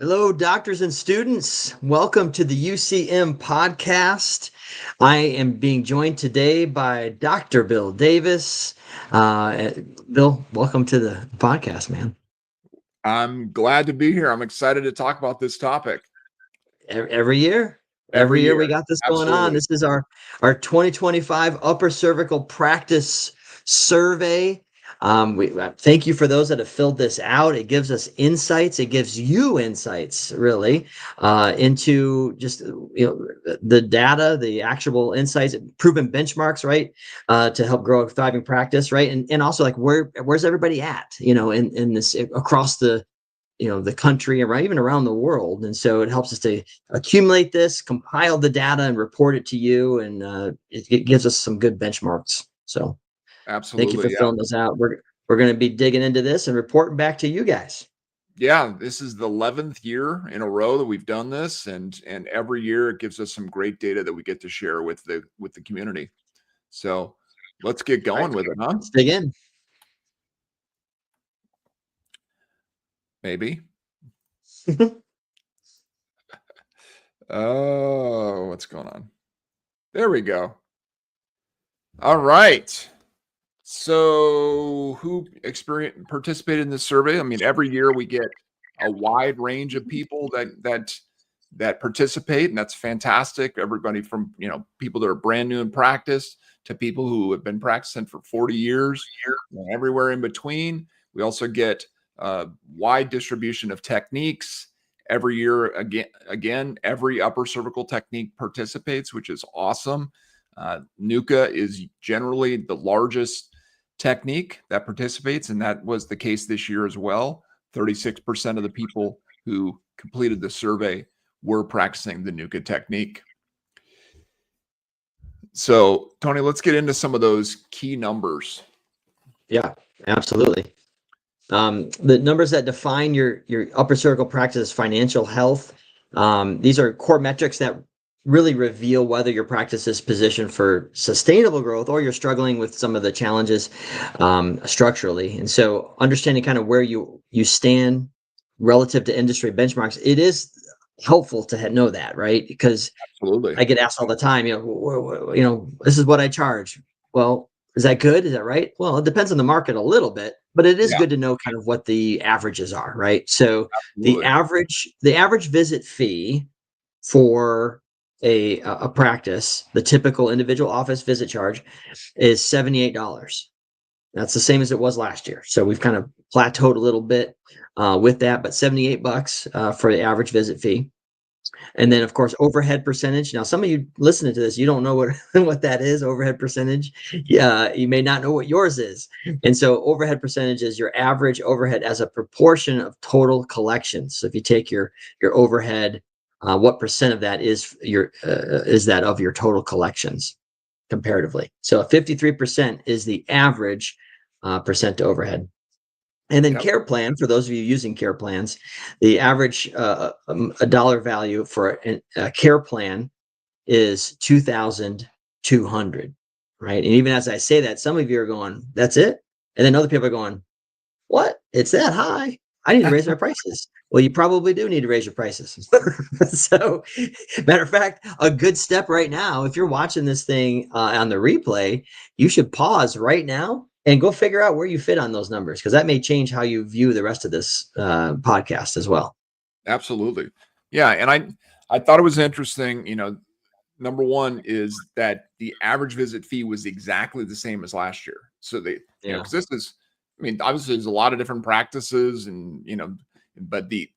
Hello, doctors and students. Welcome to the UCM podcast. I am being joined today by Dr. Bill Davis. Bill, welcome to the podcast, man. I'm glad to be here. I'm excited to talk about this topic. Every year, Every we year. got this going on. Absolutely. This is our 2025 Upper Cervical Practice Survey. We thank you for those that have filled this out. It gives us insights. It gives you insights, really, into just the data, the actionable insights, proven benchmarks, right, to help grow a thriving practice, right, and also like where's everybody at, in this across the country, right, even around the world. And so it helps us to accumulate this, compile the data, and report it to you. And it gives us some good benchmarks. So thank you for Absolutely. Yeah. filling those out. We're going to be digging into this and reporting back to you guys. Yeah. This is the 11th year in a row that we've done this. And every year it gives us some great data that we get to share with the community. So let's get going with it, huh? Let's dig in. Maybe. Oh, what's going on? There we go. All right. So who participated in this survey? I mean, every year we get a wide range of people that participate, and that's fantastic. Everybody from, people that are brand new in practice to people who have been practicing for 40 years, and everywhere in between. We also get a wide distribution of techniques. Every year, again, every upper cervical technique participates, which is awesome. NUCA is generally the largest technique that participates, and that was the case this year as well. 36% of the people who completed the survey were practicing the NUCA technique. So, Tony, let's get into some of those key numbers. Yeah, absolutely. The numbers that define your upper cervical practice financial health. These are core metrics that really reveal whether your practice is positioned for sustainable growth or you're struggling with some of the challenges structurally. And so understanding kind of where you stand relative to industry benchmarks, it is helpful to know that, right? Because Absolutely. I get asked all the time, this is what I charge. Well, is that good? Is that right? Well, it depends on the market a little bit, but it is Yeah, good to know kind of what the averages are, right? So the absolutely. average visit fee for a practice, the typical individual office visit charge is $78. That's the same as it was last year. So we've kind of plateaued a little bit with that, but $78 for the average visit fee. And then, of course, overhead percentage. Now, some of you listening to this, you don't know what that is, overhead percentage. Yeah, you may not know what yours is. And so overhead percentage is your average overhead as a proportion of total collections. So if you take your overhead, what percent of that is that of your total collections comparatively? So 53% is the average percent to overhead. And then Yep. care plan, for those of you using care plans, the average a dollar value for a care plan is 2,200, right? And even as I say that, some of you are going, "That's it," and then other people are going, "What? It's that high? I need to raise my prices." Well, you probably do need to raise your prices. So, matter of fact, a good step right now, if you're watching this thing on the replay, you should pause right now and go figure out where you fit on those numbers, because that may change how you view the rest of this podcast as well. Absolutely. Yeah, and I thought it was interesting, number one is that the average visit fee was exactly the same as last year. So Yeah. because this is, I mean, obviously there's a lot of different practices and, but the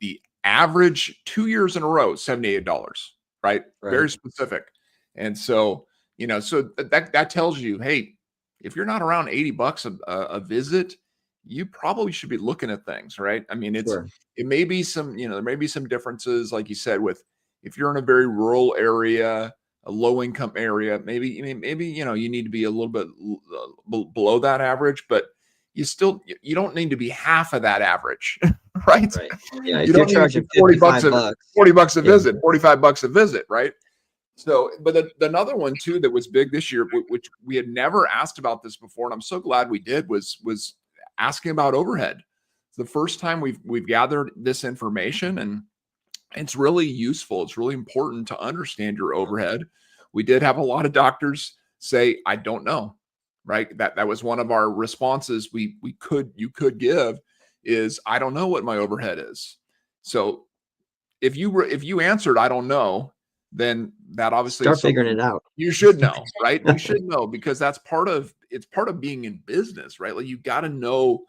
average 2 years in a row, $78, right? Very Right. specific. And so, so that tells you, hey, if you're not around $80 a visit, you probably should be looking at things, right? I mean, Sure. it may be some, there may be some differences, like you said, with if you're in a very rural area, a low income area, maybe you need to be a little bit below that average, but you don't need to be half of that average, right? Right. Yeah. You If you're don't need to be charging 55 40 bucks a yeah. visit, $45 a visit, right? So, but another one too that was big this year, which we had never asked about this before, and I'm so glad we did, was asking about overhead. It's the first time we've gathered this information, and It's really useful. It's really important to understand your overhead. We did have a lot of doctors say, I don't know, right? That was one of our responses you could give is, I don't know what my overhead is. So if you answered, I don't know, then that obviously is Start figuring something it out. you should know, right? You should know, because that's part of being in business, right? Like, you got to know,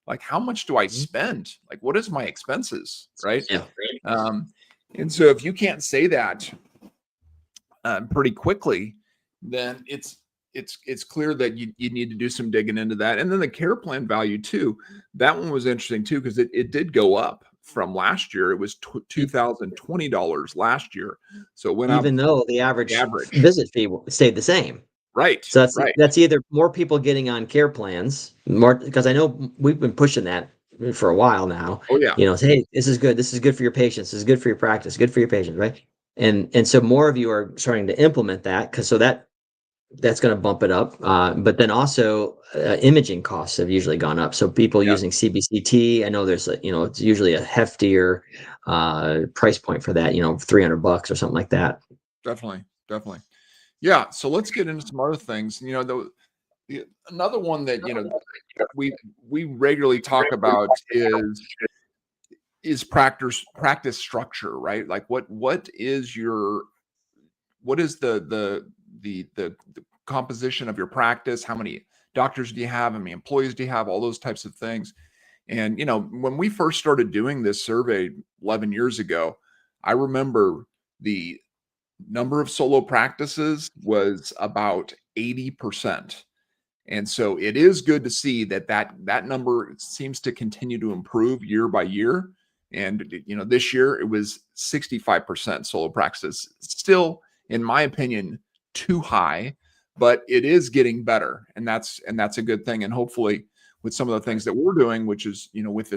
like, how much do I spend? Like, what is my expenses, right? Yeah. Um, and so if you can't say that pretty quickly, then it's clear that you need to do some digging into that. And then the care plan value too. That one was interesting too, because it did go up from last year. It was $2,020 last year, so it went up Even though the the average average. visit fee stayed the same. Right, So right. that's either more people getting on care plans, more, because I know we've been pushing that for a while now. Oh yeah, You know, say, hey, this is good. This is good for your patients. This is good for your practice. Good for your patients, right? And so more of you are starting to implement that, because so that's going to bump it up. But then also imaging costs have usually gone up. So people yeah, using CBCT, I know there's it's usually a heftier price point for that. $300 or something like that. definitely, definitely. Yeah. So let's get into some other things. Another one that we regularly talk about is practice structure, right? Like, what is the composition of your practice? How many doctors do you have? How many employees do you have? All those types of things. And when we first started doing this survey 11 years ago, I remember the number of solo practices was about 80%. And so it is good to see that number seems to continue to improve year by year. And this year it was 65% solo practices. Still, in my opinion, too high, but it is getting better, and that's a good thing. And hopefully, with some of the things that we're doing, which is with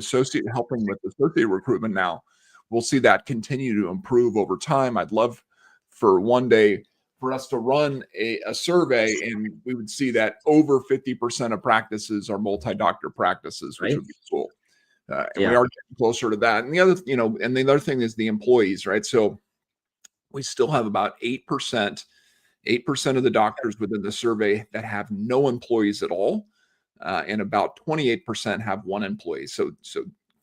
helping with associate recruitment now, we'll see that continue to improve over time. I'd love for one day for us to run a survey, and we would see that over 50% of practices are multi-doctor practices, which Right. would be cool. And we Yeah. are getting closer to that. And the other thing is the employees, right? So we still have about 8% of the doctors within the survey that have no employees at all. And about 28% have one employee. So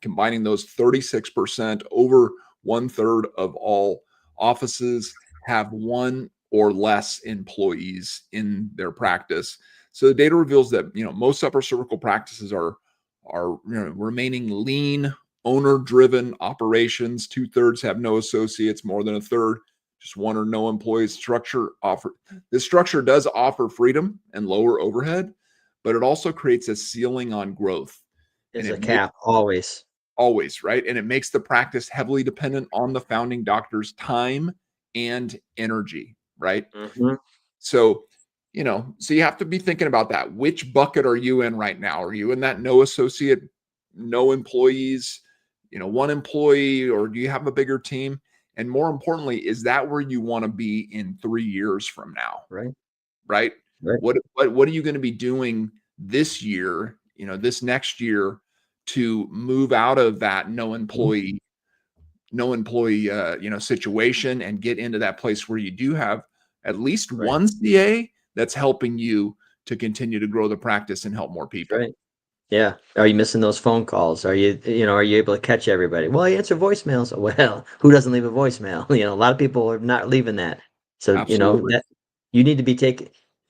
combining those, 36%, over 1/3 of all offices have one or less employees in their practice. So the data reveals that most upper cervical practices are remaining lean, owner-driven operations. 2/3 have no associates, more than a third just one or no employees. This structure does offer freedom and lower overhead, but it also creates a ceiling on growth. And There's a it makes cap always. always, right? And it makes the practice heavily dependent on the founding doctor's time and energy, right? Mhm. So, so you have to be thinking about that. Which bucket are you in right now? Are you in that no associate, no employees, one employee, or do you have a bigger team? And more importantly, is that where you want to be in 3 years from now? Right. Right? Right. What are you going to be doing this year, this next year, to move out of that Mhm. no employee situation, and get into that place where you do have at least Right. one CA that's helping you to continue to grow the practice and help more people. Right. Yeah. Are you missing those phone calls? Are you able to catch everybody? Well, I answer voicemails. Well, who doesn't leave a voicemail? A lot of people are not leaving that. So, Absolutely. that you need to be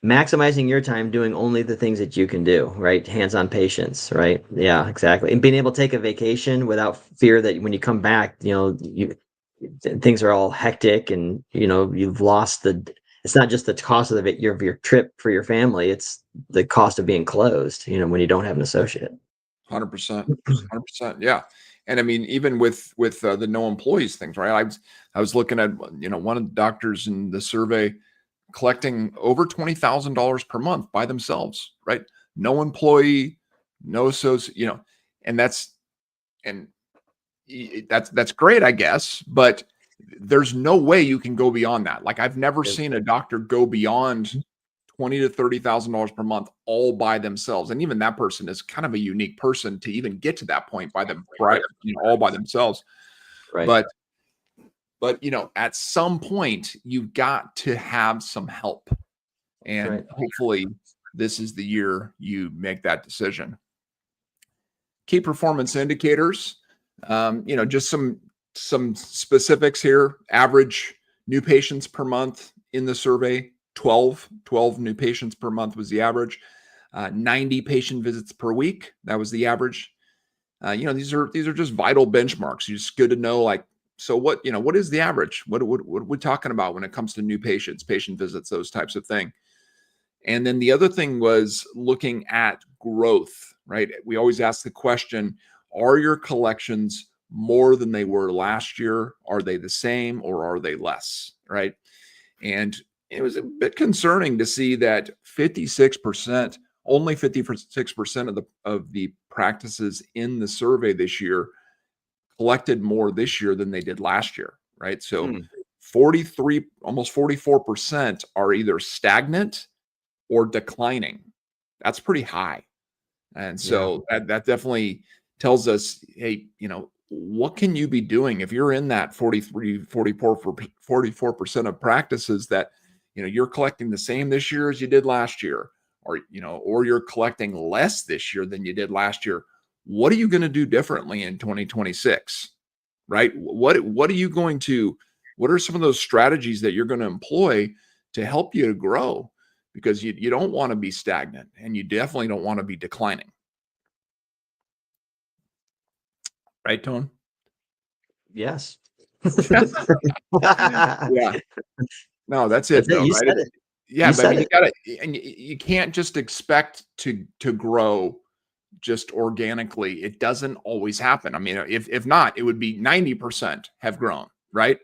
maximizing your time doing only the things that you can do, right? Hands-on patients, right? Yeah, exactly. And being able to take a vacation without fear that when you come back, things are all hectic, and you've lost it's not just the cost of your trip for your family, it's the cost of being closed, when you don't have an associate. 100%. 100%. Yeah. And I mean, even with the no employees things, right? I was looking at one of the doctors in the survey collecting over $20,000 per month by themselves, right? No employee, no associate, and and that's great, I guess, but there's no way you can go beyond that. Like, I've never Yep. seen a doctor go beyond 20 to $30,000 per month all by themselves. And even that person is kind of a unique person to even get to that point by them, Right. all by themselves. Right. But But, at some point, you've got to have some help. And right. hopefully this is the year you make that decision. Key performance indicators, just some specifics here. Average new patients per month in the survey, 12 new patients per month was the average. 90 patient visits per week, that was the average. These are just vital benchmarks. It's just good to know, like, so what is the average? What are we talking about when it comes to new patients, patient visits, those types of things? And then the other thing was looking at growth, right? We always ask the question, are your collections more than they were last year? Are they the same or are they less, right? And it was a bit concerning to see that 56%, only 56% of the practices in the survey this year collected more this year than they did last year, right? So 43, almost 44% are either stagnant or declining. That's pretty high. And so that definitely tells us, hey, what can you be doing if you're in that 44% of practices that, you're collecting the same this year as you did last year, or, or you're collecting less this year than you did last year. What are you going to do differently in 2026? Right? What are some of those strategies that you're going to employ to help you to grow? Because you don't want to be stagnant and you definitely don't want to be declining. Right, Tone? Yes. Yeah. No, that's it though, You right? said it. Yeah, You but I said mean, it. you can't just expect to grow just organically. It doesn't always happen. I mean, if not, it would be 90% have grown, right?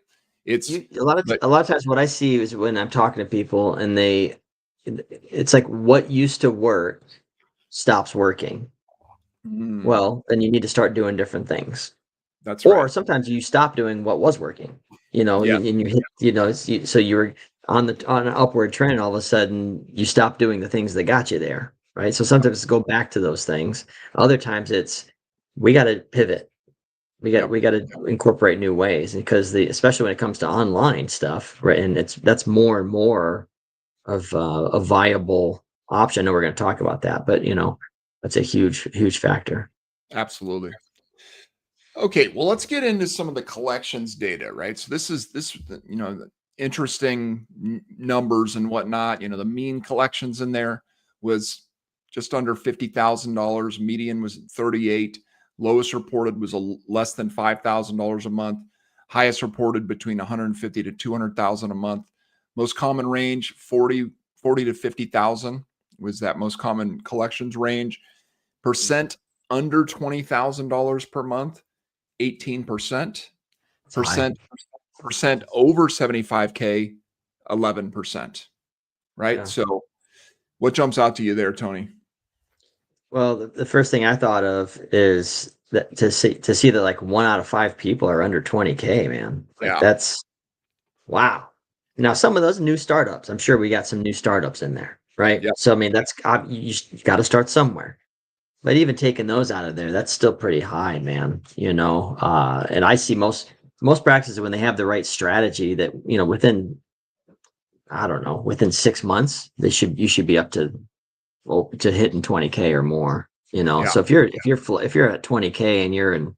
It's A lot but of times what I see is when I'm talking to people and it's like what used to work stops working. Well, then you need to start doing different things. that's Or right. sometimes you stop doing what was working, Yeah, and you hit, so you were on an upward trend, all of a sudden you stop doing the things that got you there, right? So sometimes it's go back to those things. Other times it's we got to pivot. yep, We got to incorporate new ways because especially when it comes to online stuff, right? And that's more and more of a viable option. And we're going to talk about that, but that's a huge factor. absolutely. Okay, well, let's get into some of the collections data, right? So the interesting numbers and whatnot. The mean collections in there was just under $50,000. Median was 38. Lowest reported was less than $5,000 a month. Highest reported between 150 to 200,000 a month. Most common range 40 to 50,000 was that most common collections range. Percent under $20,000 per month, 18%. It's high. Percent over 75K, 11%. Right? Yeah. So what jumps out to you there, Tony? Well, the first thing I thought of is that to see that like 1 out of 5 people are under 20K, man. Like Yeah. that's wow. Now some of those new startups, I'm sure we got some new startups in there, right? Yeah. So I mean, you got to start somewhere. But even taking those out of there, that's still pretty high, man. And I see most practices when they have the right strategy that within I don't know within 6 months you should be up to hitting 20K or more. Yeah. So if you're at 20K and you're in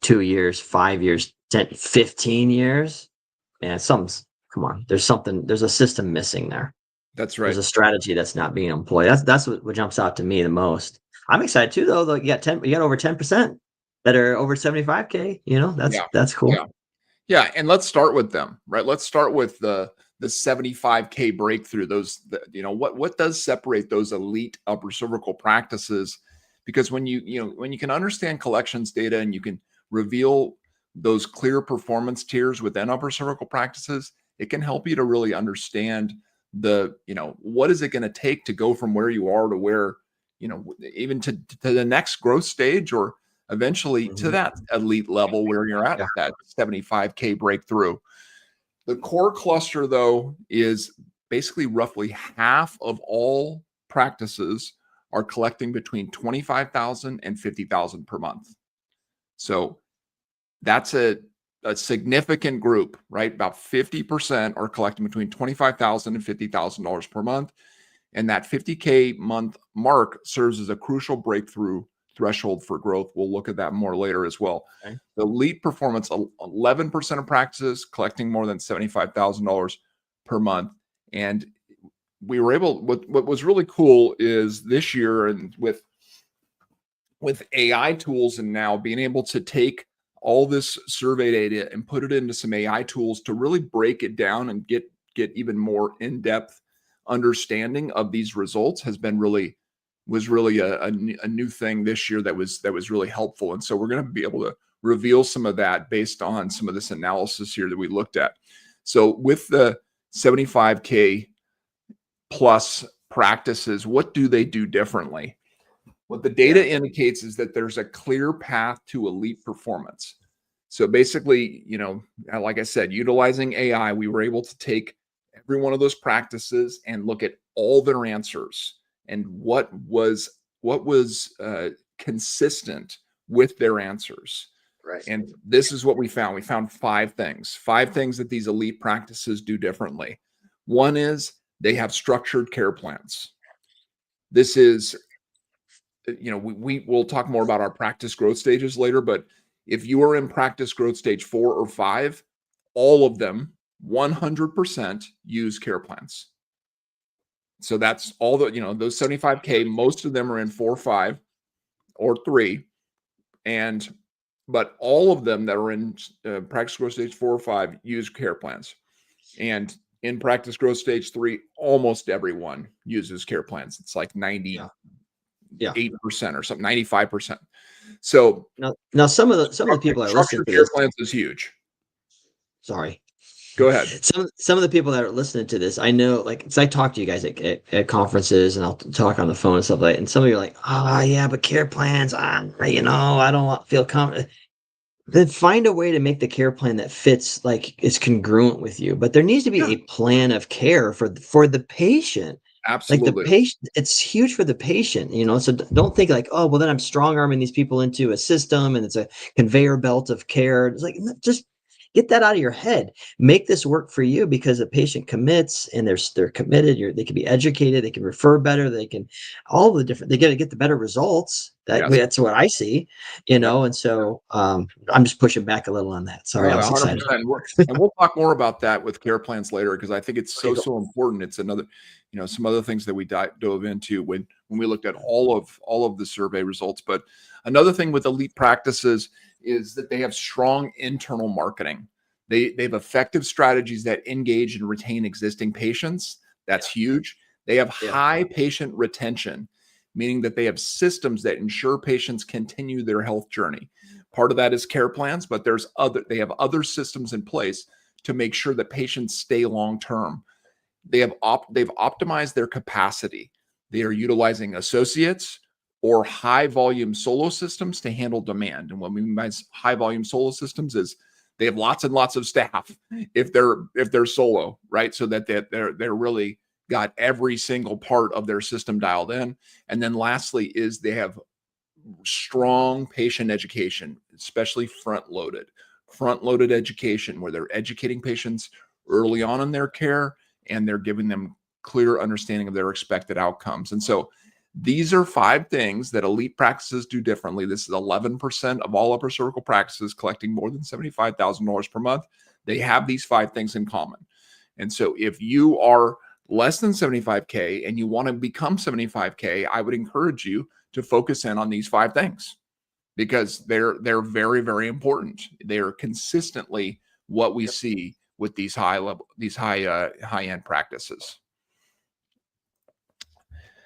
2 years, 5 years, 10, 15 years, man, come on. There's a system missing there. That's There's right. a strategy that's not being employed. That's what jumps out to me the most. I'm excited too, though. You got over 10% that are over 75K. Yeah. That's cool. Yeah. Yeah, and let's start with them, right? Let's start with the 75K breakthrough. What does separate those elite upper cervical practices? Because when you can understand collections data and you can reveal those clear performance tiers within upper cervical practices, it can help you to really understand what is it going to take to go from where you are to where, even to the next growth stage, or eventually to Mhm. that elite level where you're at Yeah. that 75K breakthrough. The core cluster, though, is basically roughly half of all practices are collecting between 25,000 and 50,000 per month. So that's a a significant group, right? About 50% are collecting between $25,000 and $50,000 per month. And that 50K month mark serves as a crucial breakthrough threshold for growth. We'll look at that more later as well. Okay. The elite performance, 11% of practices collecting more than $75,000 per month. And we were able, what was really cool is this year, and with AI tools, and now being able to take all this survey data and put it into some AI tools to really break it down and get even more in-depth understanding of these results was really a new thing this year that was really helpful. And so we're going to be able to reveal some of that based on some of this analysis here that we looked at. So with the 75K plus practices, what do they do differently? What the data indicates is that there's a clear path to elite performance. So basically, like I said, utilizing AI, we were able to take every one of those practices and look at all their answers and what was consistent with their answers. Right. And this is what we found. We found 5 things that these elite practices do differently. One is they have structured care plans. This is, we'll talk more about our practice growth stages later, but if you are in practice growth stage 4 or 5, all of them 100% use care plans. So that's all those 75K, most of them are in 4 or 5 or 3. But all of them that are in practice growth stage 4 or 5 use care plans. And in practice growth stage 3, almost everyone uses care plans. It's like 98% or something, 95%. So now some of the people that listen to care this, plans is huge. Sorry. Go ahead. Some of the people that are listening to this, I know, because I talk to you guys at conferences, and I'll talk on the phone and stuff like that. And some of you are like, yeah, but care plans, I don't feel confident. Then find a way to make the care plan that fits, like it's congruent with you. But there needs to be a plan of care for the patient. Absolutely. Like the patient, it's huge for the patient, so don't think like, oh, well, then I'm strong arming these people into a system and it's a conveyor belt of care. It's like, just get that out of your head. Make this work for you, because the patient commits and they're committed. They can be educated. They can refer better. They can they got to get the better results. That's what I see, and so I'm just pushing back a little on that. Sorry, I was excited. And we'll talk more about that with care plans later, because I think it's so important. It's another, some other things that we dove into when we looked at all of the survey results. But another thing with elite practices is that they have strong internal marketing. They have effective strategies that engage and retain existing patients. That's huge. They have high patient retention, meaning that they have systems that ensure patients continue their health journey. Part of that is care plans, but they have other systems in place to make sure that patients stay long term. They've optimized their capacity. They are utilizing associates or high volume solo systems to handle demand. And what we mean by high volume solo systems is they have lots and lots of staff if they're solo, right? So that they're really got every single part of their system dialed in. And then lastly is they have strong patient education, especially front-loaded education, where they're educating patients early on in their care and they're giving them clear understanding of their expected outcomes. And so these are 5 things that elite practices do differently. This is 11% of all upper cervical practices collecting more than $75,000 per month. They have these 5 things in common. And so if you are less than 75K and you want to become 75K, I would encourage you to focus in on these 5 things, because they're very, very important. They're consistently what we see with these high-end practices.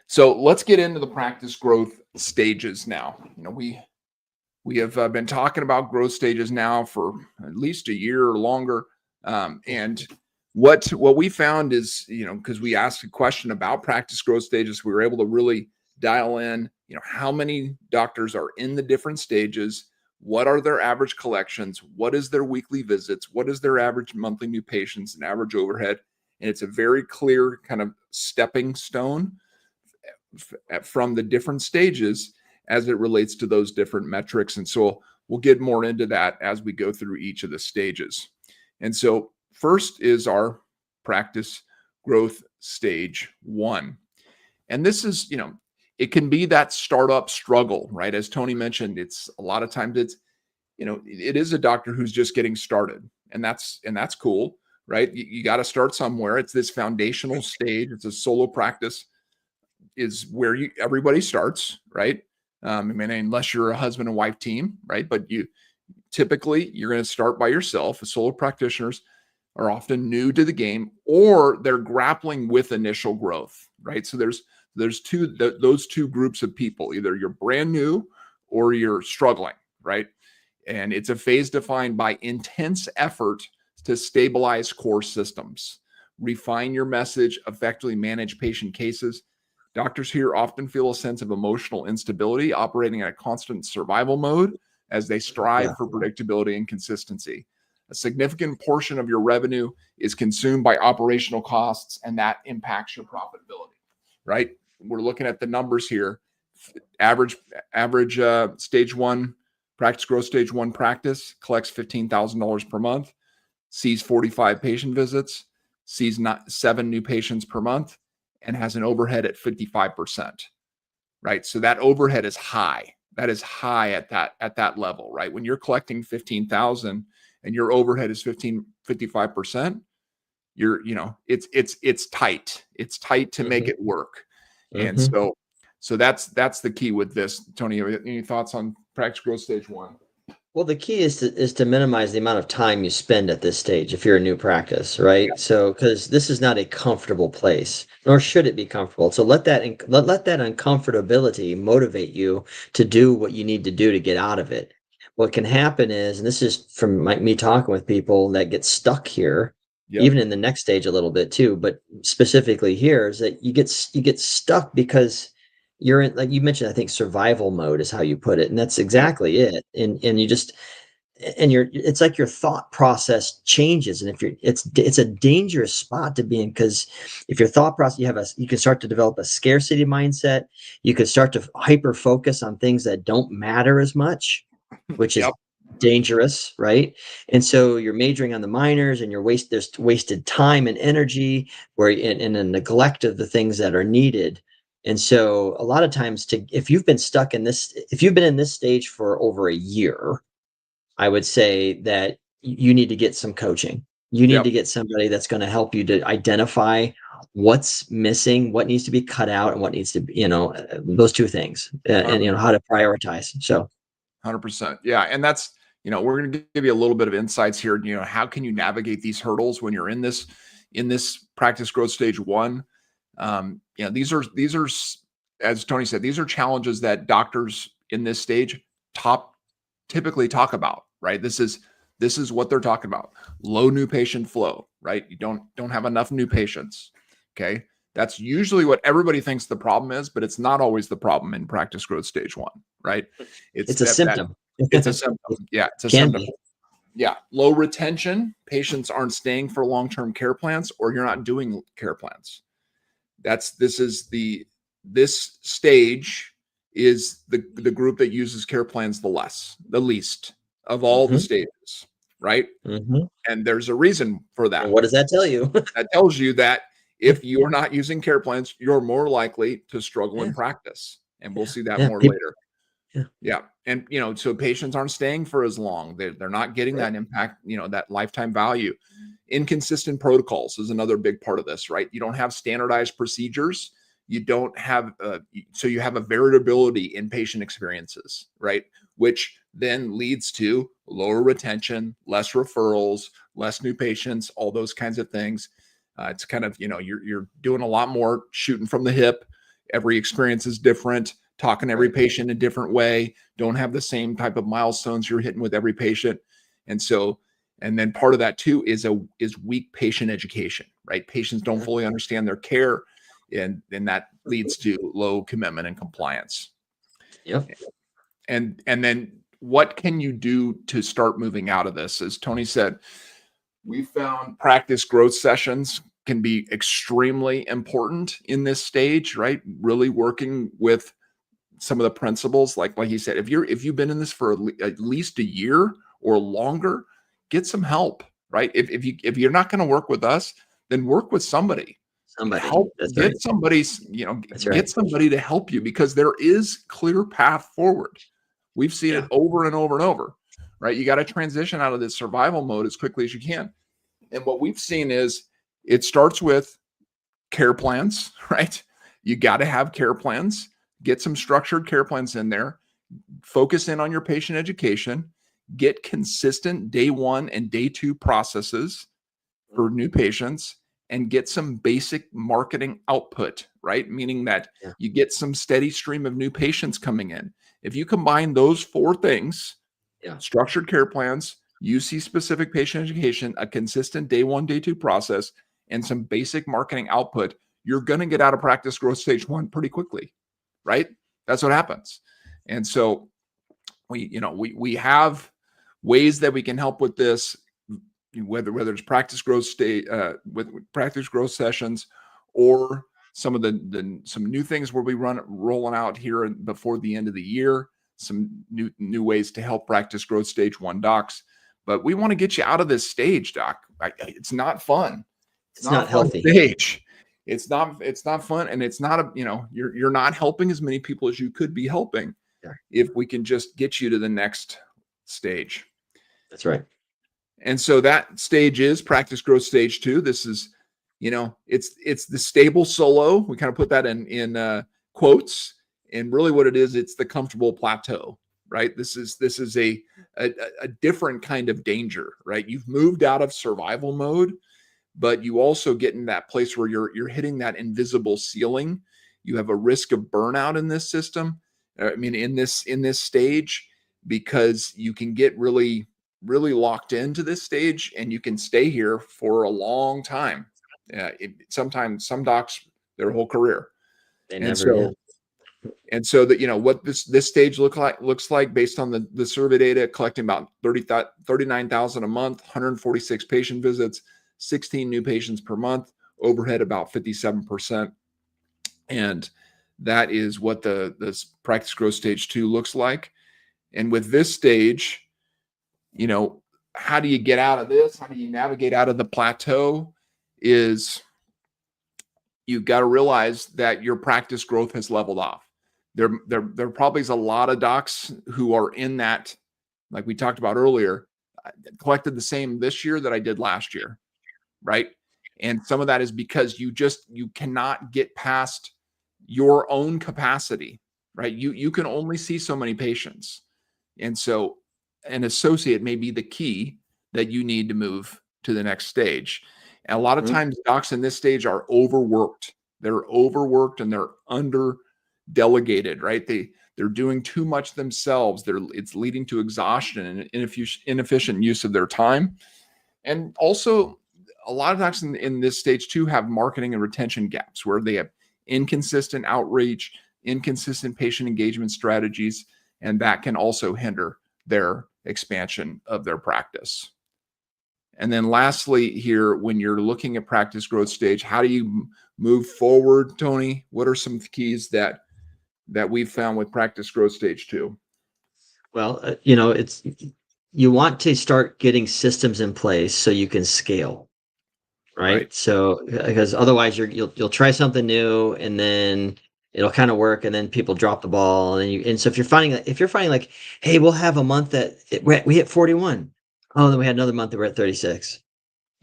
So let's get into the practice growth stages now. We have been talking about growth stages now for at least a year or longer, and what we found is, because we asked a question about practice growth stages, we were able to really dial in, how many doctors are in the different stages, what are their average collections, what is their weekly visits, what is their average monthly new patients and average overhead. And it's a very clear kind of stepping stone from the different stages as it relates to those different metrics. And so we'll get more into that as we go through each of the stages. And so first is our practice growth stage 1. And this is, it can be that startup struggle, right? As Tony mentioned, it's a lot of times it is a doctor who's just getting started, and that's cool, right? You got to start somewhere. It's this foundational stage. It's a solo practice is where everybody starts, right? I mean, unless you're a husband and wife team, right? But typically you're going to start by yourself. Solo practitioners are often new to the game, or they're grappling with initial growth, right? So there's those two groups of people. Either you're brand new or you're struggling, right? And it's a phase defined by intense effort to stabilize core systems, refine your message, effectively manage patient cases. Doctors here often feel a sense of emotional instability, operating in a constant survival mode as they strive for predictability and consistency. A significant portion of your revenue is consumed by operational costs, and that impacts your profitability, right? We're looking at the numbers here. Average stage 1 practice growth stage 1 practice collects $15,000 per month, sees 45 patient visits, sees 7 new patients per month, and has an overhead at 55%, right? So that overhead is high. That is high at that level, right? When you're collecting 15,000 and your overhead is 55%, it's tight. It's tight to make it work. And so that's the key with this. Tony, any thoughts on practice growth stage 1? Well, the key is to minimize the amount of time you spend at this stage if you're a new practice, right? So, because this is not a comfortable place, nor should it be comfortable. So let that uncomfortability motivate you to do what you need to do to get out of it. What can happen is, and this is from me talking with people that get stuck here, even in the next stage a little bit too, but specifically here, is that you get stuck because you're in, like you mentioned, I think survival mode is how you put it. And that's exactly it. And you just, and it's like your thought process changes. And if it's a dangerous spot to be in, because if your thought process, you can start to develop a scarcity mindset. You can start to hyper focus on things that don't matter as much, which is dangerous, right? And so you're majoring on the minors, and there's wasted time and energy in a neglect of the things that are needed. And so a lot of times if you've been in this stage for over a year, I would say that you need to get some coaching. You need to get somebody that's going to help you to identify what's missing, what needs to be cut out, and what needs to be, those two things, and how to prioritize. So 100%. Yeah. And that's, we're going to give you a little bit of insights here. How can you navigate these hurdles when you're in this practice growth stage 1? These are, as Tony said, these are challenges that doctors in this stage typically talk about, right? This is what they're talking about. Low new patient flow, right? You don't have enough new patients. Okay. That's usually what everybody thinks the problem is, but it's not always the problem in practice growth stage 1, right? It's a symptom. It's a symptom. Yeah. It's a symptom. Yeah. Low retention. Patients aren't staying for long-term care plans, or you're not doing care plans. This stage is the group that uses care plans the least of all the stages, right? And there's a reason for that. And what does that tell you? That tells you that if you are not using care plans, you're more likely to struggle in practice. And we'll see that more later. Yeah. And, so patients aren't staying for as long. They're not getting that impact, that lifetime value. Inconsistent protocols is another big part of this, right? You don't have standardized procedures. You don't have, so you have a variability in patient experiences, right? Which then leads to lower retention, less referrals, less new patients, all those kinds of things. It's kind of, you're doing a lot more shooting from the hip. Every experience is different. Talking to every patient in a different way, don't have the same type of milestones you're hitting with every patient. And then part of that too is weak patient education, right? Patients don't fully understand their care, and that leads to low commitment and compliance. Yep. And then what can you do to start moving out of this? As Tony said, we found practice growth sessions can be extremely important in this stage, right? Really working with some of the principles, like you said, if you've been in this for at least a year or longer, get some help, right? If you're not going to work with us, then work with somebody. Somebody. Help That's right. get somebody, That's get right. somebody to help you, because there is clear path forward. We've seen it Yeah. over and over and over, right? You got to transition out of this survival mode as quickly as you can. And what we've seen is it starts with care plans, right? You got to have care plans, get some structured care plans in there, focus in on your patient education, get consistent day 1 and day 2 processes for new patients, and get some basic marketing output, right? Meaning that Yeah. you get some steady stream of new patients coming in. If you combine those 4 things, Yeah. structured care plans, UC specific patient education, a consistent day 1, day 2 process, and some basic marketing output, you're going to get out of practice growth stage 1 pretty quickly, right? That's what happens. And so we have ways that we can help with this, whether it's practice growth state with practice growth sessions, or some of some new things where we rolling out here before the end of the year, some new ways to help practice growth stage 1 docs. But we want to get you out of this stage, doc. It's not fun. It's not a fun healthy. stage. It's not fun, and it's not you're not helping as many people as you could be helping. Yeah. If we can just get you to the next stage. That's right. And so that stage is practice growth stage 2. This is, it's the stable solo. We kind of put that in quotes, and really what it is, it's the comfortable plateau, right? This is a different kind of danger, right? You've moved out of survival mode, but you also get in that place where you're hitting that invisible ceiling. You have a risk of burnout in this system. I mean, in this stage, because you can get really locked into this stage, and you can stay here for a long time. Sometimes some docs, their whole career. They And never. Yeah. so that, what this stage looks like based on the survey data, collecting about 39,000 a month, 146 patient visits, 16 new patients per month, overhead about 57%. And that is what the practice growth stage 2 looks like. And with this stage, how do you get out of this? How do you navigate out of the plateau? Is you've got to realize that your practice growth has leveled off. There probably is a lot of docs who are in that, like we talked about earlier, collected the same this year that I did last year, right? And some of that is because you cannot get past your own capacity, right? You can only see so many patients. And so an associate may be the key that you need to move to the next stage. And a lot of times docs in this stage are overworked. They're overworked and they're under delegated, right? They're doing too much themselves. It's leading to exhaustion and inefficient use of their time. And also, a lot of docs in this stage 2 have marketing and retention gaps, where they have inconsistent outreach, inconsistent patient engagement strategies, and that can also hinder their expansion of their practice. And then lastly here, when you're looking at practice growth stage, how do you move forward, Tony? What are some keys that we've found with practice growth stage 2? Well, you want to start getting systems in place so you can scale, right? So because otherwise you'll try something new, and then it'll kind of work, and then people drop the ball, and so if you're finding like, hey, we'll have a month that we hit 41. Oh, then we had another month that we're at 36,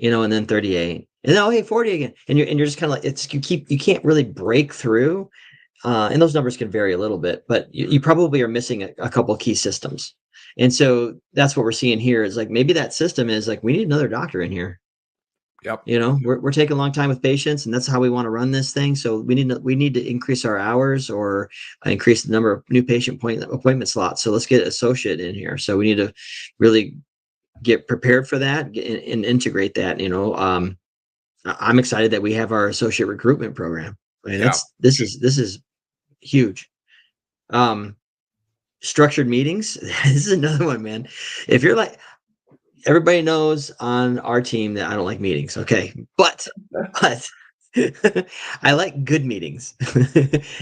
and then 38, and then, oh, hey, 40 again, and you're just kind of like, you can't really break through. And those numbers can vary a little bit, but you probably are missing a couple of key systems. And so that's what we're seeing here, is like, maybe that system is like, we need another doctor in here. Yep. We're taking a long time with patients, and that's how we want to run this thing. So we need to increase our hours, or increase the number of new patient appointment slots. So let's get an associate in here. So we need to really get prepared for that and integrate that. I'm excited that we have our associate recruitment program. Right? Yeah. This is huge. Structured meetings. This is another one, man. If you're like, everybody knows on our team that I don't like meetings. Okay. But I like good meetings.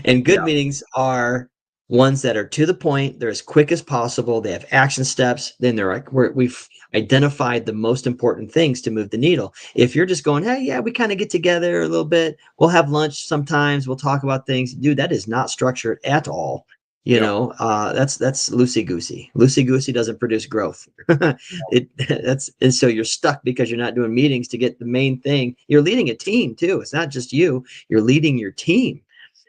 And good meetings are ones that are to the point, they're as quick as possible, they have action steps, then they're like, we've identified the most important things to move the needle. If you're just going, hey, yeah, we kind of get together a little bit, we'll have lunch sometimes, we'll talk about things, dude, that is not structured at all. Yep. That's loosey goosey. Loosey goosey doesn't produce growth. And so you're stuck because you're not doing meetings to get the main thing. You're leading a team too. It's not just you. You're leading your team,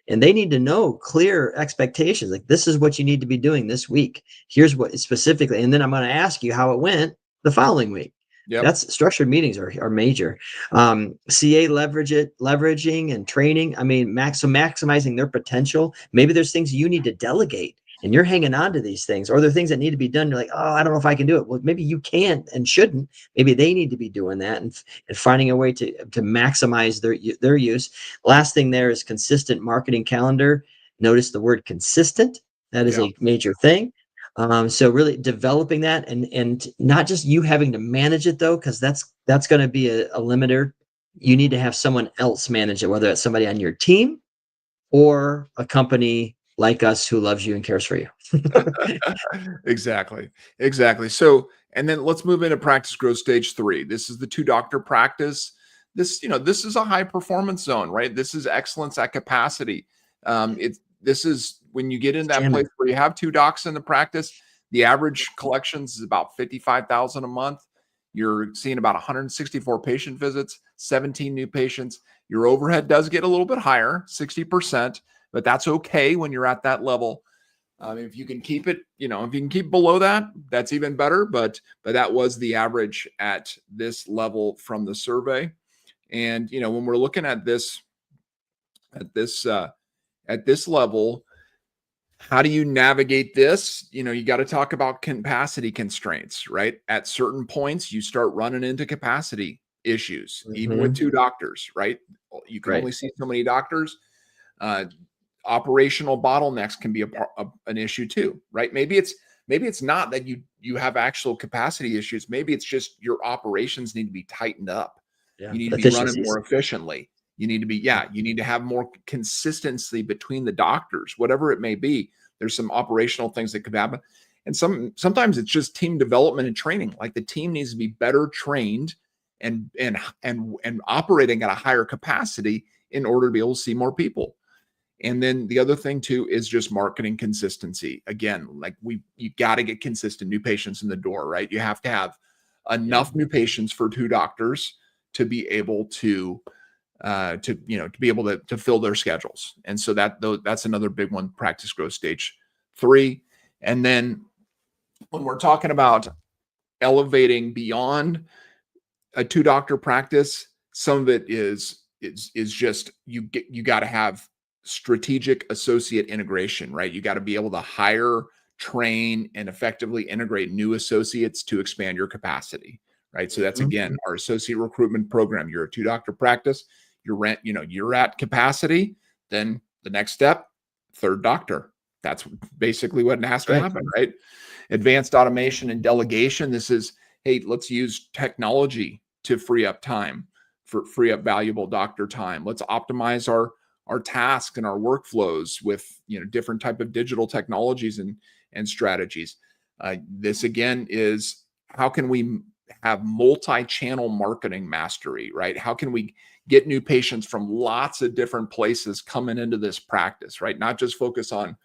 and they need to know clear expectations. Like, this is what you need to be doing this week. Here's what specifically, and then I'm going to ask you how it went the following week. Yep. That's structured meetings are major. CA leveraging and training. I mean, maximizing their potential. Maybe there's things you need to delegate and you're hanging on to these things, or there are things that need to be done. You're like, oh, I don't know if I can do it. Well, maybe you can't and shouldn't. Maybe they need to be doing that, and finding a way to maximize their use. Last thing there is consistent marketing calendar. Notice the word consistent. That is Yeah. a major thing. So really developing that, and not just you having to manage it though, because that's going to be a limiter. You need to have someone else manage it, whether it's somebody on your team or a company like us who loves you and cares for you. Exactly. Exactly. So, and then let's move into practice growth stage 3. This is the 2 doctor practice. This is a high performance zone, right? This is excellence at capacity. This is when you get in that Jamming. place where you have 2 docs in the practice, the average collections is about 55,000 a month. You're seeing about 164 patient visits, 17 new patients. Your overhead does get a little bit higher, 60%, but that's okay when you're at that level. If you can keep it, if you can keep below that, that's even better. But that was the average at this level from the survey. And when we're looking at this at this level, how do you navigate this? You got to talk about capacity constraints, right? At certain points, you start running into capacity issues, even with Mm-hmm. 2 doctors, right? You can Right. only see so many doctors. Uh, Operational bottlenecks can be an issue too, right? Maybe it's not that you have actual capacity issues. Maybe it's just your operations need to be tightened up. Yeah. You need to be running Efficiencies. more efficiently. You need to have more consistency between the doctors, whatever it may be. There's some operational things that could happen. And sometimes it's just team development and training. Like the team needs to be better trained and operating at a higher capacity in order to be able to see more people. And then the other thing too is just marketing consistency. Again, like you got to get consistent new patients in the door, right? You have to have Yeah. enough new patients for 2 doctors to be able to be able to fill their schedules. And so that's another big one, practice growth stage 3. And then when we're talking about elevating beyond a 2 doctor practice, some of it is just you got to have strategic associate integration, right? You got to be able to hire, train, and effectively integrate new associates to expand your capacity, right? So that's Mhm. again our associate recruitment program. You're a 2 doctor practice, you're at capacity, then the next step, 3rd doctor. That's basically what has to Right. happen, right? Advanced automation and delegation. This is, hey, let's use technology to free up time, for free up valuable doctor time. Let's optimize our tasks and our workflows with different type of digital technologies and strategies. This again is, how can we have multi-channel marketing mastery, right? How can we get new patients from lots of different places coming into this practice, right? Not just focus on,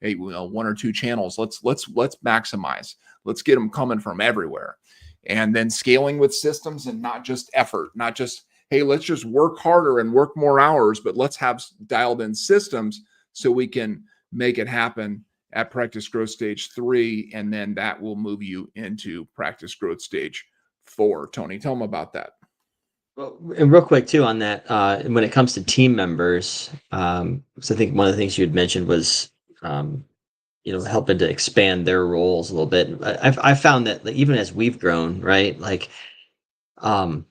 hey, 1 or 2 channels. Let's maximize. Let's get them coming from everywhere. And then scaling with systems and not just effort, not just, hey, let's just work harder and work more hours, but let's have dialed in systems so we can make it happen at practice growth stage 3. And then that will move you into practice growth stage 4. Tony, tell them about that. Well, and real quick too on that, when it comes to team members, so I think one of the things you had mentioned was, um, helping to expand their roles a little bit. I've found that, like, even as we've grown, right, like, um,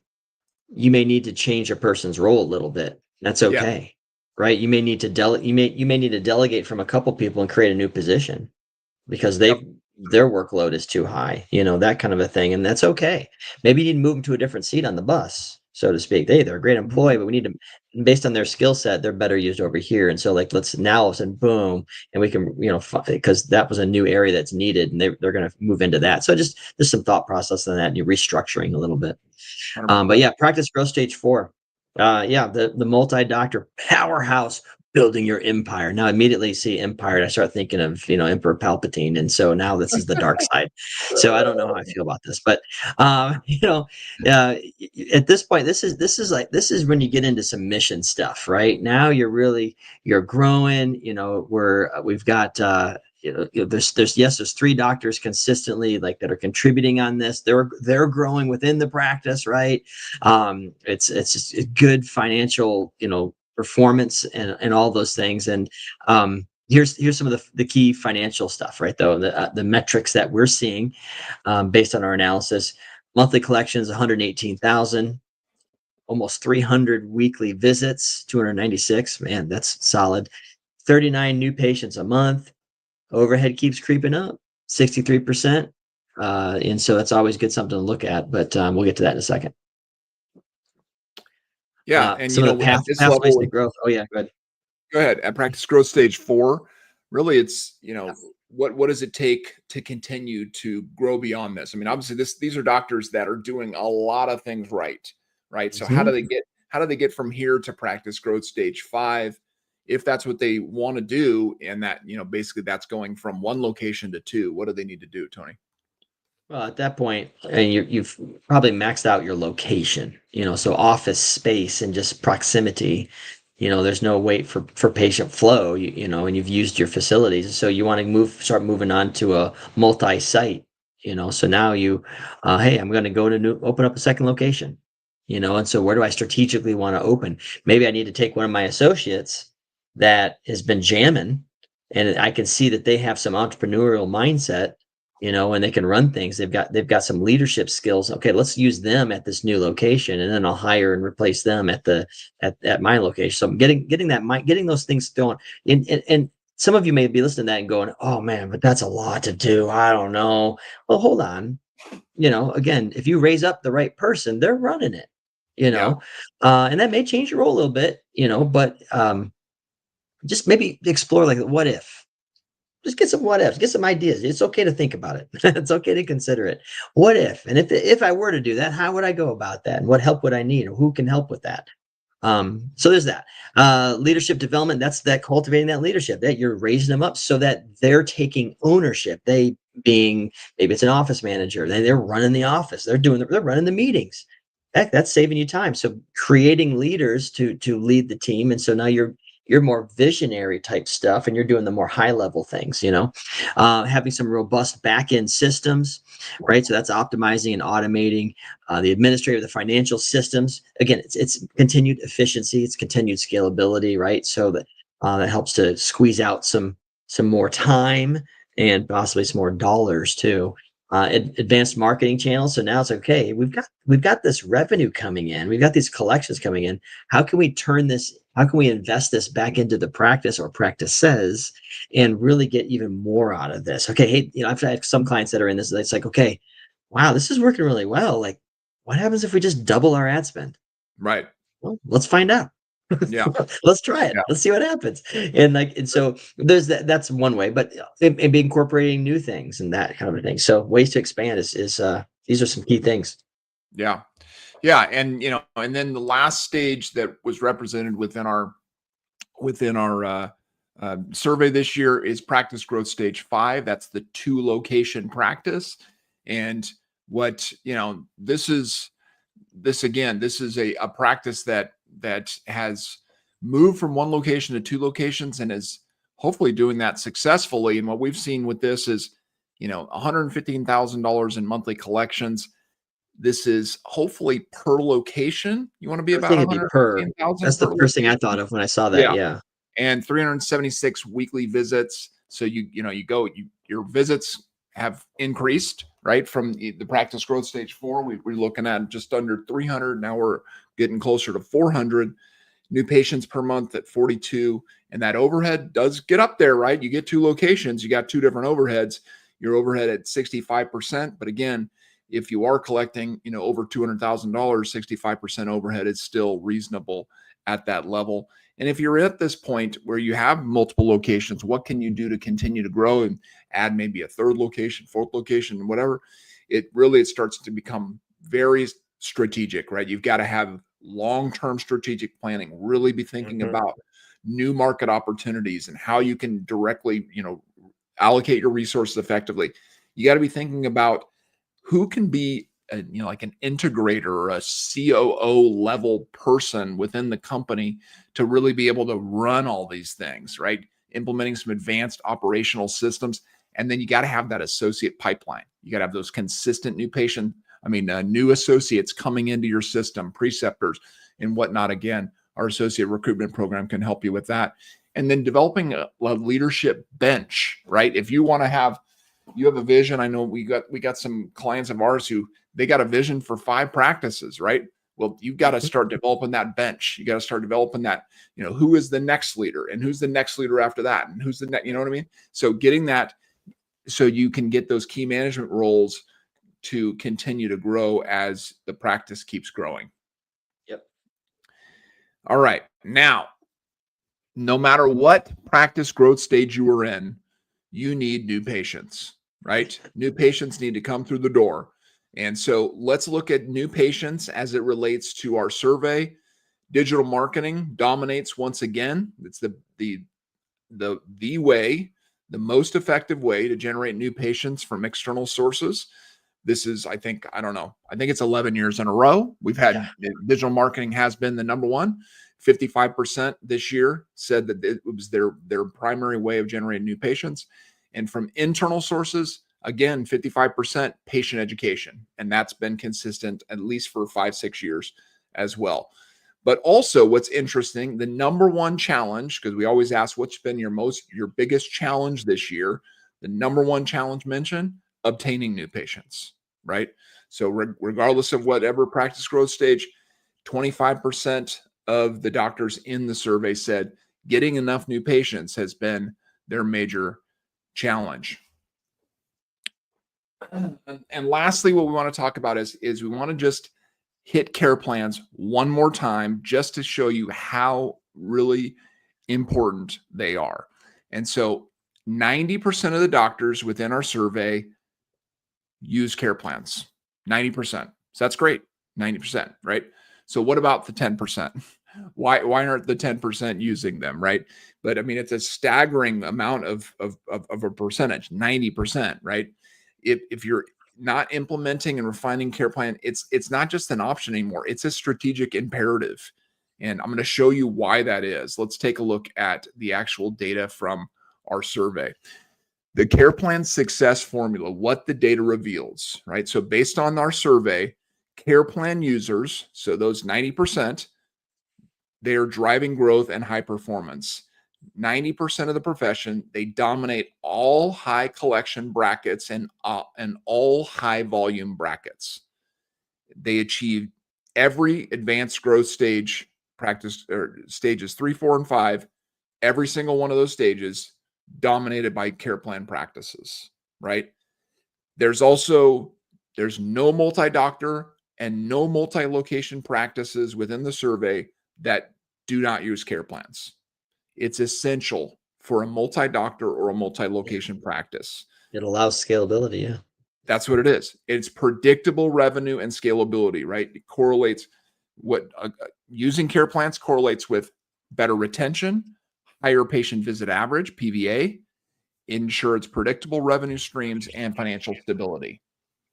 you may need to change a person's role a little bit. That's Yeah. okay, right? You may need to you may need to delegate from a couple people and create a new position because Yep. their workload is too high, that kind of a thing, and that's okay. Maybe you need to move them to a different seat on the bus, so to speak. They're a great employee, Mhm. but we need to based on their skill set, they're better used over here. And so like, let's now all of a sudden, boom, and we can, because that was a new area that's needed, and they're going to move into that. So just there's some thought process on that, and you're restructuring a little bit. 100%. But yeah, practice growth stage 4. Yeah, the multi-doctor powerhouse building your empire. Now immediately see empire, and I start thinking of Emperor Palpatine, and so now this is the dark side. So I don't know how I feel about this, but at this point, this is when you get into some mission stuff, right? Now you're growing. We've got there's 3 doctors consistently like that are contributing on this. They're growing within the practice, right? It's just a good financial performance and all those things. And here's some of the key financial stuff, right? Though the metrics that we're seeing based on our analysis: monthly collections 118,000, almost 300 weekly visits, 296. Man, that's solid. 39 new patients a month. Overhead keeps creeping up, 63%. And so that's always good, something to look at, but we'll get to that in a second. Yeah. And, some of the at this pathways level, to growth. Oh yeah, good. go ahead. At practice growth stage 4, really it's, what does it take to continue to grow beyond this? I mean, obviously these are doctors that are doing a lot of things right. Right. So how do they get from here to practice growth stage 5? If that's what they want to do, and that, basically that's going from 1 location to 2, what do they need to do, Tony? Well, at that point, and you've probably maxed out your location, so office space and just proximity. There's no wait for patient flow, and you've used your facilities. So you want to start moving on to a multi-site, so now hey, I'm going to open up a second location, and so where do I strategically want to open? Maybe I need to take one of my associates that has been jamming, and I can see that they have some entrepreneurial mindset, and they can run things. They've got some leadership skills. Okay, let's use them at this new location, and then I'll hire and replace them at my location. So I'm getting those things going. And some of you may be listening to that and going, "Oh man, but that's a lot to do. I don't know." Well, hold on. Again, if you raise up the right person, they're running it. Yeah. And that may change your role a little bit. But just maybe explore like what if. Just get some what ifs, get some ideas. It's okay to think about it. It's okay to consider it. What if? And if I were to do that, how would I go about that? And what help would I need? Or who can help with that? So there's that. Leadership development, that's that cultivating that leadership, that you're raising them up so that they're taking ownership. They being, maybe it's an office manager, they're running the office, they're running the meetings. Heck, that's saving you time. So creating leaders to lead the team. And so now you're more visionary type stuff, and you're doing the more high level things, having some robust back end systems, right? So that's optimizing and automating the administrative, the financial systems. Again, it's continued efficiency, it's continued scalability, right? So that helps to squeeze out some more time and possibly some more dollars too. Advanced marketing channels. So now it's okay. We've got this revenue coming in. We've got these collections coming in. How can we turn this? How can we invest this back into the practice or practices and really get even more out of this? Okay, hey, I've had some clients that are in this. It's like, okay, wow, this is working really well. Like, what happens if we just double our ad spend? Right. Well, let's find out. Yeah. Let's try it. Yeah. Let's see what happens. And so there's that's one way, but it be incorporating new things and that kind of a thing. So ways to expand is these are some key things. Yeah. Yeah. And, and then the last stage that was represented within our survey this year is practice growth stage 5. That's the 2 location practice. And what, this is a practice that has moved from 1 location to 2 locations and is hopefully doing that successfully. And what we've seen with this is, $115,000 in monthly collections. This is hopefully per location. You want to be I was about thinking it'd be per. 115,000 That's the per first thing I location. thought of when I saw that. Yeah. Yeah. And 376 weekly visits. So your visits have increased, right? From the practice growth stage 4, we're looking at just under 300. Now we're getting closer to 400 new patients per month at 42. And that overhead does get up there, right? You get 2 locations, you got 2 different overheads. Your overhead at 65%. But again, if you are collecting, over $200,000, 65% overhead is still reasonable at that level. And if you're at this point where you have multiple locations, what can you do to continue to grow and add maybe a third location, fourth location, whatever? It starts to become very strategic, right? You've got to have long-term strategic planning, really be thinking about new market opportunities and how you can directly, allocate your resources effectively. You got to be thinking about who can be like an integrator or a COO level person within the company to really be able to run all these things, right? Implementing some advanced operational systems. And then you got to have that associate pipeline. You got to have those consistent new associates coming into your system, preceptors and whatnot. Again, our associate recruitment program can help you with that. And then developing a leadership bench, right? If you want to have, you have a vision. I know we got some clients of ours who they got a vision for 5 practices, right? Well, you've got to start developing that bench. You got to start developing that, who is the next leader and who's the next leader after that and who's the next, you know what I mean? So getting that so you can get those key management roles to continue to grow as the practice keeps growing. Yep. All right. Now, no matter what practice growth stage you are in, you need new patients, right? New patients need to come through the door. And so let's look at new patients as it relates to our survey. Digital marketing dominates once again. It's the way, the most effective way to generate new patients from external sources. This is, I think it's 11 years in a row. We've had digital marketing has been the number one. 55% this year said that it was their primary way of generating new patients. And from internal sources, again, 55% patient education. And that's been consistent at least for 5-6 years as well. But also what's interesting, the number one challenge, because we always ask what's been your biggest challenge this year, the number one challenge mentioned, obtaining new patients, right? So regardless of whatever practice growth stage, 25% of the doctors in the survey said getting enough new patients has been their major challenge. And lastly, what we want to talk about is we want to just hit care plans one more time just to show you how really important they are. And so 90% of the doctors within our survey use care plans, 90%. So that's great, 90%, right? So what about the 10%? Why aren't the 10% using them, right? But I mean, it's a staggering amount of a percentage, 90%, right? If you're not implementing and refining care plan, it's not just an option anymore. It's a strategic imperative. And I'm going to show you why that is. Let's take a look at the actual data from our survey. The care plan success formula, what the data reveals, right? So based on our survey, care plan users, so those 90%, they are driving growth and high performance. 90% of the profession, they dominate all high collection brackets and all high volume brackets. They achieve every advanced growth stage practice or stages 3, 4, and 5. Every single one of those stages dominated by care plan practices, right? There's no multi-doctor and no multi-location practices within the survey that do not use care plans. It's essential for a multi-doctor or a multi-location practice. It allows scalability. Yeah. That's what it is. It's predictable revenue and scalability, right? It correlates using care plans correlates with better retention, higher patient visit average, PVA, ensures predictable revenue streams and financial stability,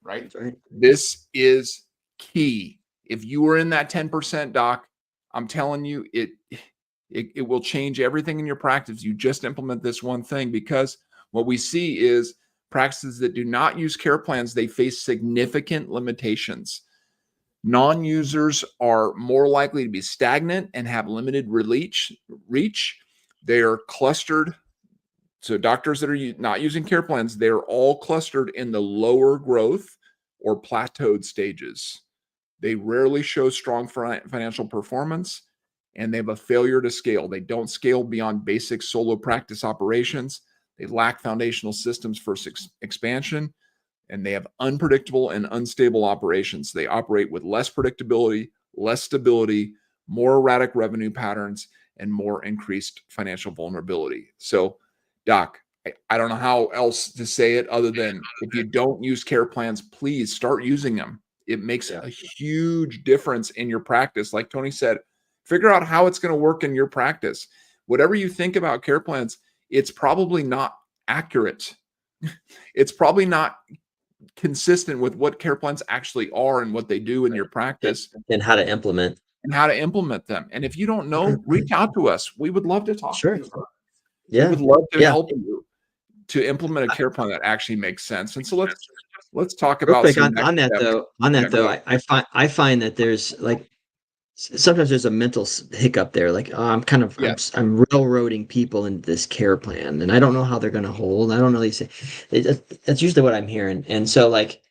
right? That's right. This is key. If you are in that 10%, doc, I'm telling you, it will change everything in your practice. You just implement this one thing, because what we see is practices that do not use care plans, they face significant limitations. Non-users are more likely to be stagnant and have limited reach. They are clustered. So doctors that are not using care plans, they're all clustered in the lower growth or plateaued stages. They rarely show strong financial performance, and they have a failure to scale. They don't scale beyond basic solo practice operations. They lack foundational systems for expansion, and they have unpredictable and unstable operations. They operate with less predictability, less stability, more erratic revenue patterns, and more increased financial vulnerability. So, Doc, I don't know how else to say it other than if you don't use care plans, please start using them. It makes Yeah. a huge difference in your practice. Like Tony said, figure out how it's going to work in your practice. Whatever you think about care plans, it's probably not accurate. It's probably not consistent with what care plans actually are and what they do in your practice And how to implement. and how to implement them. And if you don't know, reach out to us. We would love to talk to Sure. you. We Yeah. would love to Yeah. help you to implement a care plan that actually makes sense. And so let's talk Real about quick some next on that steps. though, Yeah, go ahead. I find that there's like sometimes there's a mental hiccup there. Like, oh, Yeah. I'm railroading people into this care plan, and I don't know how they're going to hold. I don't know these things. That's usually what I'm hearing. And so, like,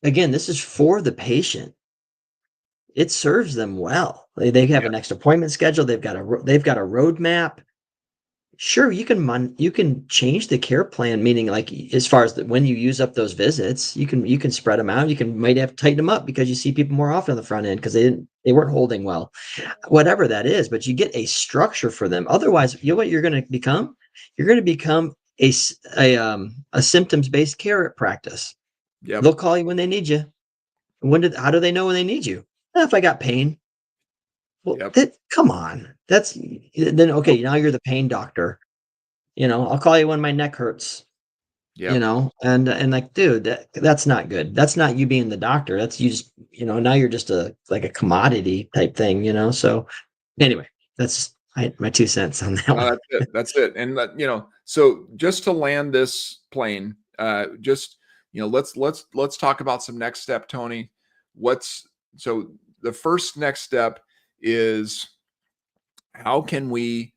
again, this is for the patient. It serves them well. They have Yeah. a next appointment schedule. They've got a roadmap. Sure, you can change the care plan, meaning like as far as when you use up those visits, you can spread them out. You can might have to tighten them up because you see people more often on the front end because they weren't holding well, whatever that is. But you get a structure for them. Otherwise, you know what you're going to become? You're going to become a symptoms based care practice. Yep. They'll call you when they need you. How do they know when they need you? If I got pain. Well, Yep. come on. That's then okay. Now you're the pain doctor. I'll call you when my neck hurts, Yep. and like, dude, that's not good. That's not you being the doctor. That's you just, now you're just like a commodity type thing. So anyway, that's my 2 cents on that No, one. that's it. That's it. And so just to land this plane, let's talk about some next step, Tony. So the first next step is how can we,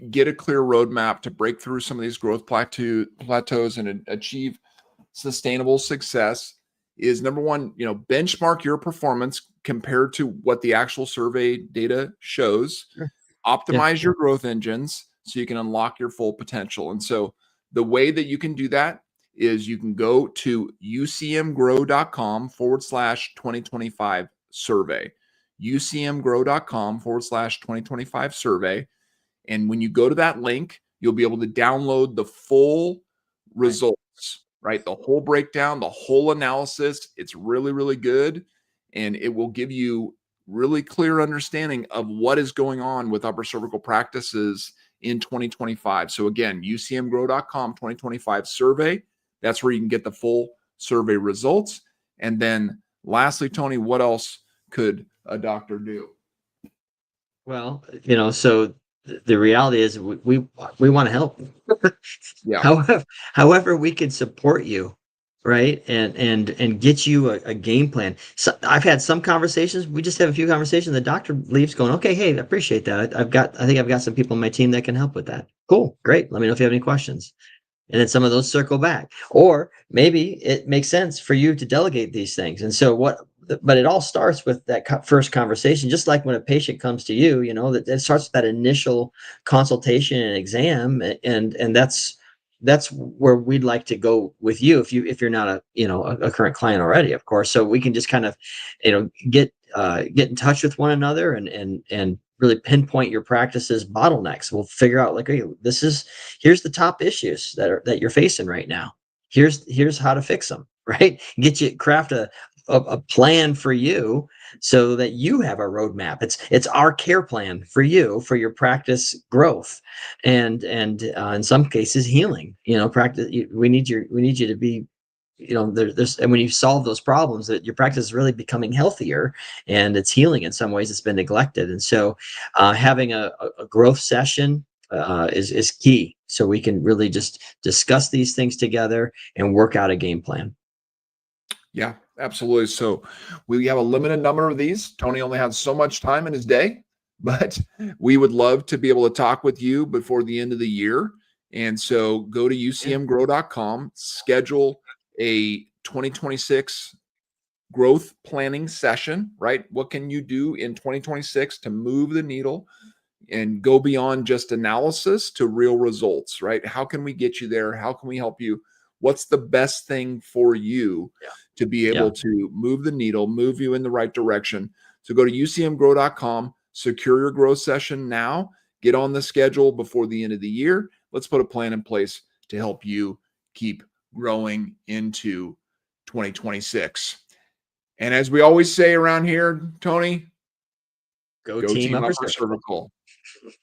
get a clear roadmap to break through some of these growth plateaus and achieve sustainable success is number one, benchmark your performance compared to what the actual survey data shows. Sure. Yeah. Optimize your growth engines so you can unlock your full potential. And so the way that you can do that is you can go to ucmgrow.com/2025 survey, ucmgrow.com/2025 survey. And when you go to that link, you'll be able to download the full Right. results, right? The whole breakdown, the whole analysis. It's really, really good. And it will give you really clear understanding of what is going on with upper cervical practices in 2025. So again, ucmgrow.com 2025 survey. That's where you can get the full survey results. And then lastly, Tony, what else could a doctor do? Well, so the reality is we want to help. Yeah. However we can support you, right? And get you a game plan. So I've had some conversations. We just have a few conversations. The doctor leaves going, okay, hey, I appreciate that. I think I've got some people on my team that can help with that. Cool, great. Let me know if you have any questions. And then some of those circle back. Or maybe it makes sense for you to delegate these things. And so but it all starts with that first conversation, just like when a patient comes to you, that it starts with that initial consultation and exam. And that's where we'd like to go with you if you're not a current client already, of course. So we can just kind of, get in touch with one another and really pinpoint your practice's bottlenecks. We'll figure out like, hey, here's the top issues that you're facing right now. Here's how to fix them, right? Craft a plan for you so that you have a roadmap. It's our care plan for you for your practice growth and in some cases healing. Practice. We need you to be, there's and when you solve those problems, that your practice is really becoming healthier and it's healing in some ways it's been neglected. And so having a growth session is key, so we can really just discuss these things together and work out a game plan. Yeah, absolutely. So we have a limited number of these. Tony only has so much time in his day, but we would love to be able to talk with you before the end of the year. And so go to Yeah. ucmgrow.com, schedule a 2026 growth planning session, right? What can you do in 2026 to move the needle and go beyond just analysis to real results, right? How can we get you there? How can we help you? What's the best thing for you Yeah. to be Yeah. able to move the needle, move you in the right direction So go to ucmgrow.com, secure your growth session now, get on the schedule before the end of the year. Let's put a plan in place to help you keep growing into 2026. And as we always say around here, Tony, Go go team team Upper Upper Cervical. Cervical.